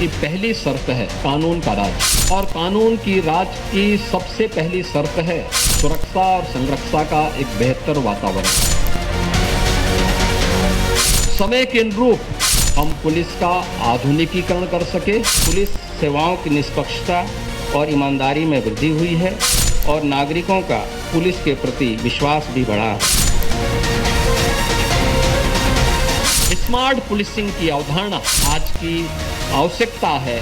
की पहली शर्त है कानून का राज, और कानून की राज की सबसे पहली शर्त है सुरक्षा और संरक्षा का एक बेहतर वातावरण। समय के अनुरूप हम पुलिस का आधुनिकीकरण कर सके। पुलिस सेवाओं की निष्पक्षता और ईमानदारी में वृद्धि हुई है और नागरिकों का पुलिस के प्रति विश्वास भी बढ़ा है। स्मार्ट पुलिसिंग की अवधारणा आज की आवश्यकता है।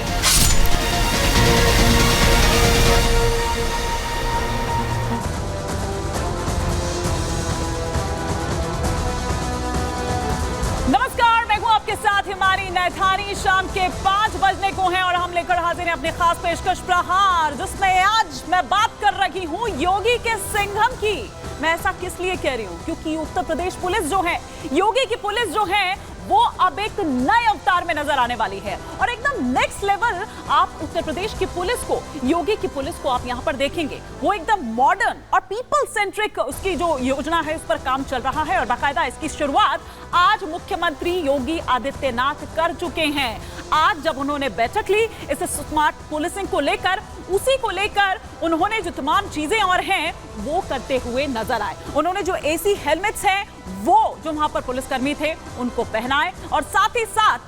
नमस्कार, मैं हूं आपके साथ हिमानी नैथानी। शाम के 5 बजने को हैं और हम लेकर हाजिर हैं अपने खास पेशकश प्रहार, जिसमें आज मैं बात कर रही हूं योगी के सिंघम की। मैं ऐसा किस लिए कह रही हूं? क्योंकि उत्तर प्रदेश पुलिस जो है, योगी की पुलिस जो है, वो अब एक नए अवतार में नजर आने वाली है और एकदम नेक्स्ट लेवल आप उत्तर प्रदेश की पुलिस को, योगी की पुलिस को आप यहां पर देखेंगे। वो एकदम मॉडर्न और पीपल सेंट्रिक उसकी जो योजना है उस पर काम चल रहा है और बाकायदा इसकी शुरुआत आज मुख्यमंत्री योगी आदित्यनाथ कर चुके हैं। आज जब उन्होंने बैठक ली इस स्मार्ट पुलिसिंग को लेकर, उसी को लेकर उन्होंने जो तमाम चीजें और हैं वो करते हुए नजर आए। उन्होंने जो एसी हेलमेट्स हैं वो जो वहां पर पुलिसकर्मी थे उनको पहनाए और साथ ही साथ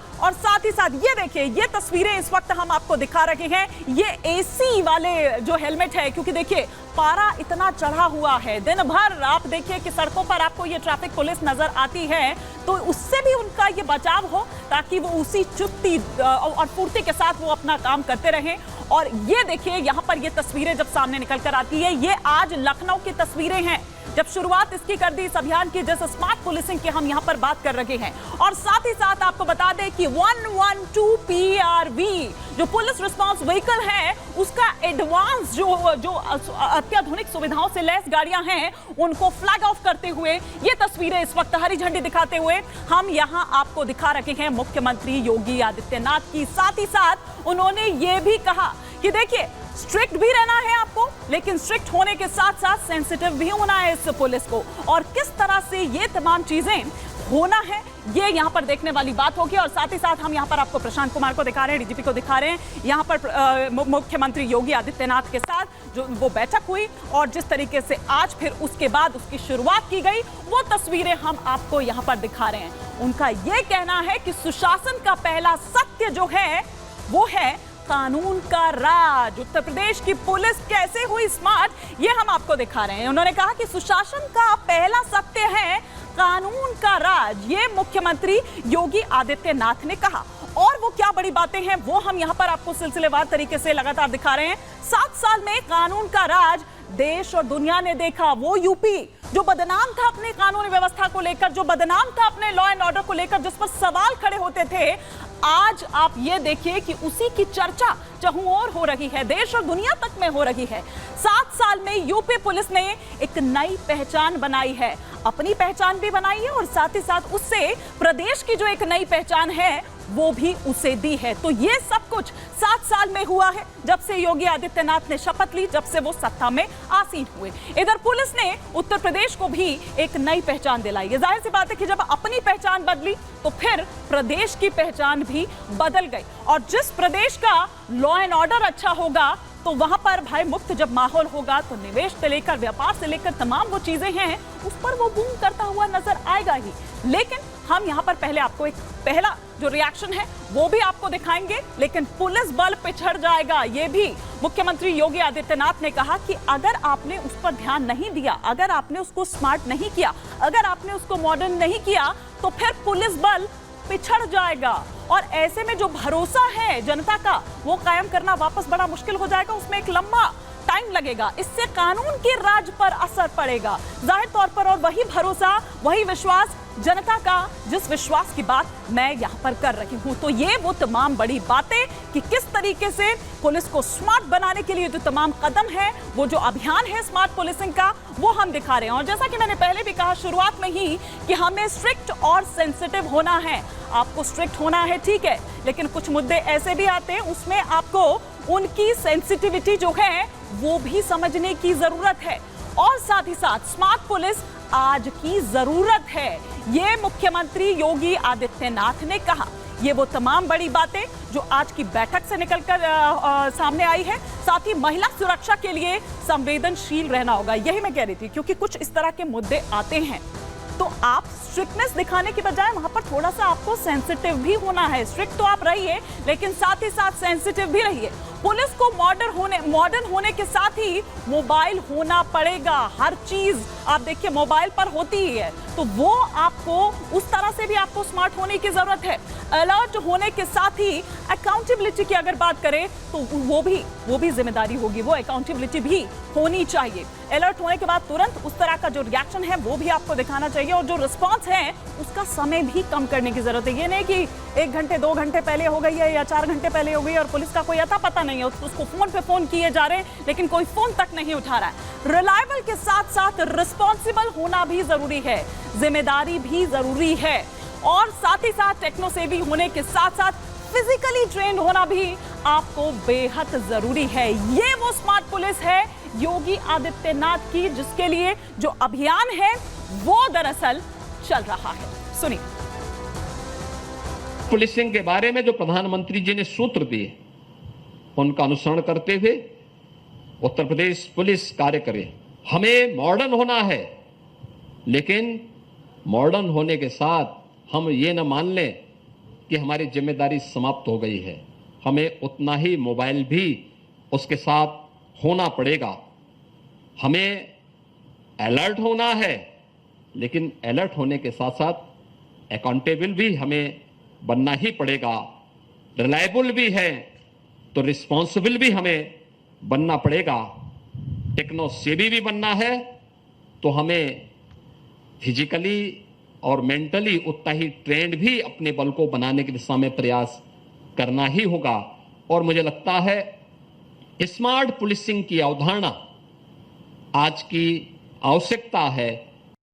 ये देखिए, ये तस्वीरें इस वक्त हम आपको दिखा रहे हैं। ये एसी वाले जो हेलमेट है, क्योंकि देखिए पारा इतना चढ़ा हुआ है, दिन भर आप देखिए कि सड़कों पर आपको ये ट्रैफिक पुलिस नजर आती है, तो उससे भी उनका ये बचाव हो ताकि वो उसी चुस्ती और फुर्ती के साथ वो अपना काम करते रहें। और ये देखिए यहाँ पर ये तस्वीरें जब सामने निकल कर आती है, ये आज लखनऊ की तस्वीरें हैं जब शुरुआत इसकी कर दी इस अभियान की, जैसे स्मार्ट पुलिसिंग की हम यहाँ पर बात कर रहे हैं। और साथ ही साथ आपको बता दें कि 112 PRV जो पुलिस रिस्पांस व्हीकल है, उसका एडवांस जो अत्याधुनिक सुविधाओं से लैस गाड़ियां हैं, उनको फ्लैग ऑफ करते हुए ये तस्वीरें इस वक्त हरी झंडी दिखाते हुए हम यहाँ आपको दिखा रहे हैं मुख्यमंत्री योगी आदित्यनाथ की। साथ ही साथ उन्होंने ये भी कहा कि देखिए स्ट्रिक्ट भी रहना है आपको, लेकिन स्ट्रिक्ट होने के साथ साथ सेंसिटिव भी होना है इस पुलिस को, और किस तरह से ये तमाम चीजें होना है ये यहाँ पर देखने वाली बात होगी। और साथ ही साथ हम यहाँ पर आपको प्रशांत कुमार को दिखा रहे हैं, डीजीपी को दिखा रहे हैं, यहाँ पर मुख्यमंत्री योगी आदित्यनाथ के साथ जो वो बैठक हुई और जिस तरीके से आज फिर उसके बाद उसकी शुरुआत की गई, वो तस्वीरें हम आपको यहाँ पर दिखा रहे हैं। उनका ये कहना है कि सुशासन का पहला सत्य जो है वो है कानून का राज। उत्तर प्रदेश की पुलिस कैसे हुई स्मार्ट, ये हम आपको दिखा रहे हैं। उन्होंने कहा कि सुशासन का पहला सत्य है कानून का राज, ये मुख्यमंत्री योगी आदित्यनाथ ने कहा। और वो क्या बड़ी बातें हैं वो हम यहाँ पर आपको सिलसिलेवार तरीके से लगातार दिखा रहे हैं। 7 साल में कानून का राज देश और दुनिया ने देखा। वो यूपी जो बदनाम था अपनी कानूनी व्यवस्था को लेकर, जो बदनाम था अपने लॉ एंड ऑर्डर को लेकर, जिस पर सवाल खड़े होते थे, आज आप ये देखिए कि उसी की चर्चा जहां और हो रही है, देश और दुनिया तक में हो रही है। 7 साल में यूपी पुलिस ने एक नई पहचान बनाई है, अपनी पहचान भी बनाई है और साथ ही साथ उससे प्रदेश की जो एक नई पहचान है वो भी उसे दी है। तो ये सब कुछ 7 साल में हुआ है जब से योगी आदित्यनाथ ने शपथ ली, जब से वो सत्ता में आसीन हुए। इधर पुलिस ने उत्तर प्रदेश को भी एक नई पहचान दिलाई है। जाहिर सी बात है कि जब अपनी पहचान बदली तो फिर प्रदेश की पहचान भी बदल गई। और जिस प्रदेश का लॉ एंड ऑर्डर अच्छा होगा तो वहां पर भय मुक्त जब माहौल होगा तो निवेश से लेकर व्यापार से लेकर तमाम वो चीजें हैं उस पर वो बूम करता हुआ नजर आएगा ही। लेकिन हम यहाँ पर पहले आपको एक पहला जो रिएक्शन है वो भी आपको दिखाएंगे, लेकिन पुलिस बल पिछड़ जाएगा। ये भी मुख्यमंत्री योगी आदित्यनाथ ने कहा कि अगर आपने उस पर ध्यान नहीं दिया, अगर आपने उसको स्मार्ट नहीं किया, अगर आपने उसको मॉडर्न नहीं किया तो फिर पुलिस बल पिछड़ जाएगा। और ऐसे में जो भरोसा है जनता का वो कायम करना वापस बड़ा मुश्किल हो जाएगा, उसमें एक लंबा टाइम लगेगा। इससे कानून के राज पर असर पड़ेगा जाहिर तौर पर, और वही भरोसा, वही विश्वास जनता का, जिस विश्वास की बात मैं यहाँ पर कर रही हूँ। तो ये वो तमाम बड़ी बातें कि किस तरीके से पुलिस को स्मार्ट बनाने के लिए जो तमाम कदम है, वो जो अभियान है स्मार्ट पुलिसिंग का, वो हम दिखा रहे हैं। और जैसा कि मैंने पहले भी कहा शुरुआत में ही कि हमें स्ट्रिक्ट और सेंसिटिव होना है। आपको स्ट्रिक्ट होना है ठीक है, लेकिन कुछ मुद्दे ऐसे भी आते हैं उसमें आपको उनकी सेंसिटिविटी जो है वो भी समझने की जरूरत है। और साथ ही साथ स्मार्ट पुलिस आज की जरूरत है, ये मुख्यमंत्री योगी आदित्यनाथ ने कहा। ये वो तमाम बड़ी बातें जो आज की बैठक से निकलकर सामने आई है। साथ ही महिला सुरक्षा के लिए संवेदनशील रहना होगा, यही मैं कह रही थी, क्योंकि कुछ इस तरह के मुद्दे आते हैं तो आप स्ट्रिक्टनेस दिखाने की बजाय वहां पर थोड़ा सा आपको सेंसिटिव भी होना है। स्ट्रिक्ट तो आप रहिए, लेकिन साथ ही साथ सेंसिटिव भी रहिए। पुलिस को मॉडर्न होने के साथ ही मोबाइल होना पड़ेगा। हर चीज आप देखिए मोबाइल पर होती ही है, तो वो आपको उस तरह से भी आपको स्मार्ट होने की जरूरत है। अलर्ट होने के साथ ही अकाउंटेबिलिटी की अगर बात करें तो वो भी जिम्मेदारी होगी, वो अकाउंटेबिलिटी भी होनी चाहिए। अलर्ट होने के बाद तुरंत उस तरह का जो रिएक्शन है वो भी आपको दिखाना चाहिए, और जो रिस्पॉन्स है उसका समय भी कम करने की जरूरत है। ये नहीं कि 1 घंटे 2 घंटे पहले हो गई है या 4 घंटे पहले हो गई और पुलिस का कोई अता पता नहीं है, उसको फोन पे फोन किए जा रहे हैं लेकिन कोई फोन तक नहीं उठा रहा है। रिलायबल के साथ साथ रिस्पॉन्सिबल होना भी जरूरी है, जिम्मेदारी भी जरूरी है, और साथ ही साथ टेक्नो सेवी होने के साथ साथ फिजिकली ट्रेंड होना भी आपको बेहद जरूरी है। ये वो स्मार्ट पुलिस है योगी आदित्यनाथ की, जिसके लिए जो अभियान है वो दरअसल चल रहा है। सुनिए। पुलिसिंग के बारे में जो प्रधानमंत्री जी ने सूत्र दिए उनका अनुसरण करते हुए उत्तर प्रदेश पुलिस कार्य करे। हमें मॉडर्न होना है, लेकिन मॉडर्न होने के साथ हम ये न मान लें कि हमारी जिम्मेदारी समाप्त हो गई है। हमें उतना ही मोबाइल भी उसके साथ होना पड़ेगा। हमें अलर्ट होना है, लेकिन अलर्ट होने के साथ साथ अकाउंटेबल भी हमें बनना ही पड़ेगा। रिलायबल भी है तो रिस्पॉन्सिबल भी हमें बनना पड़ेगा। टेक्नो सेवी भी बनना है तो हमें फिजिकली और मेंटली उतना ही ट्रेंड भी अपने बल को बनाने की दिशा में प्रयास करना ही होगा। और मुझे लगता है स्मार्ट पुलिसिंग की अवधारणा आज की आवश्यकता है।